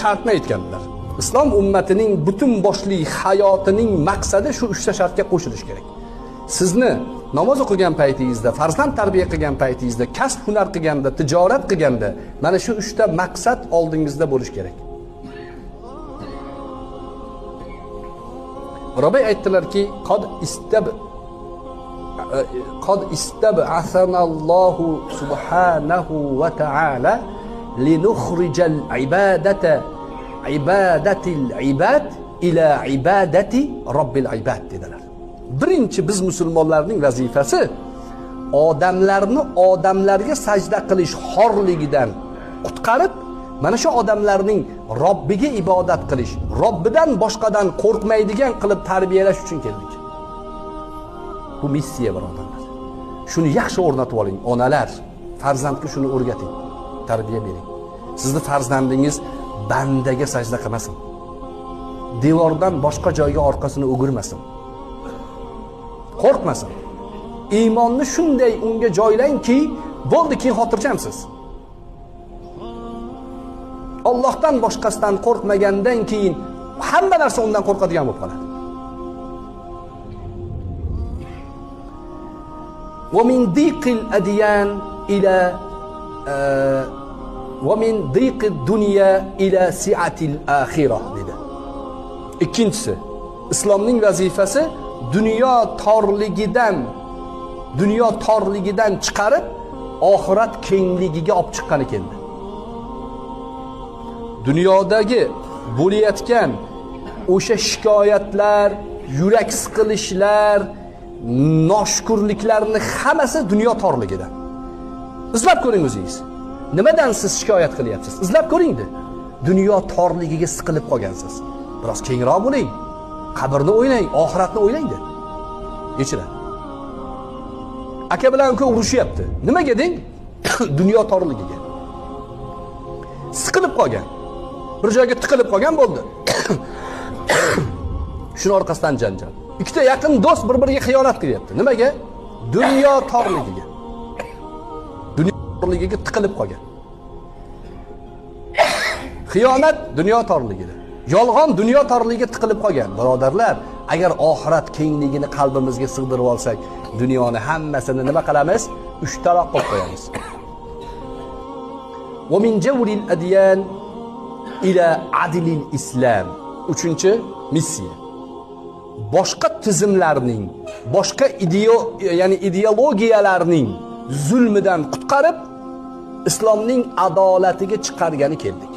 shartni aytganlar. Islom ummatining butun boshli hayotining maqsadi shu 3 ta shartga qo'shilish kerak. Sizni namoz o'qigan paytingizda, farzand tarbiya qilgan paytingizda, kasb hunar qilganda, tijorat qilganda mana shu 3 ta maqsad oldingizda bo'lish kerak. Robbiy aytdilarki, qad istab'athanallohu subhanahu va ta'ala linukhrijal ibadatil ibad ila ibadati robbil ibad dedilar. Birinchi biz musulmonlarning vazifasi odamlarni odamlarga sajda qilish xorligidan qutqarib, mana shu odamlarning Robbiga ibodat qilish, Robbidan boshqadan qo'rqmaydigan qilib tarbiyalash uchun keldik. Bu missiya birodarlar. Shuni yaxshi o'rnatib oling, onalar, farzandga shuni o'rgating, tarbiya bering. Sizni farzandingiz bandaga sajda qilmasin. Devordan boshqa joyga orqasini o'girmasin. Qo'rqmasin. Iymonni shunday unga joylangki, bo'ldi, keyin xotirjamsiz. Allohdan boshqasidan qo'rqmagandan keyin hamma narsa undan qo'rqadigan bo'lib qoladi. Va min diqil adyan ila va min diqid dunya ila si'atil akhirah dedi. Ikkinchisi, islomning vazifasi dunyo torligidan chiqarib oxirat kengligiga olib chiqqani keldi. Dunyodagi bo'layotgan o'sha shikoyatlar, yurak siqilishlar, noshukurliklarning hammasi dunyo torligidan. Izlab ko'ring o'zingiz. Nimadan siz shikoyat qilyapsiz? Izlab ko'ring-da. Dunyo torligiga siqilib qolgansiz. Biroz kengroq bo'ling. Qabrni o'ylang, oxiratni o'ylang-da. Kechiradi. Aka bilan uka urushyapti. Nimaga deng? Dunyo torligiga. Siqilib qolgan. Bir joyga tiqilib qolgan bo'ldi. Shuni orqasidan janjal. Ikkita yaqin do'st bir-biriga xiyonat qilyapti. Nimaga? Dunyo torligiga. Dunyo torligiga tiqilib qolgan. Xiyonat dunyo torligida. Yolg'on dunyo torligiga tiqilib qolgan. Birodarlar, agar oxirat kengligini qalbimizga sig'dirib olsak, dunyoni hammasini nima qilamiz? 3 taroq qilib qo'yamiz. Va min jawril adyan ila adilil islam. 3-chi missiya. Boshqa tizimlarning, boshqa ideologiyalarning zulmidan qutqarib, islomning adolatiga chiqargani keldik.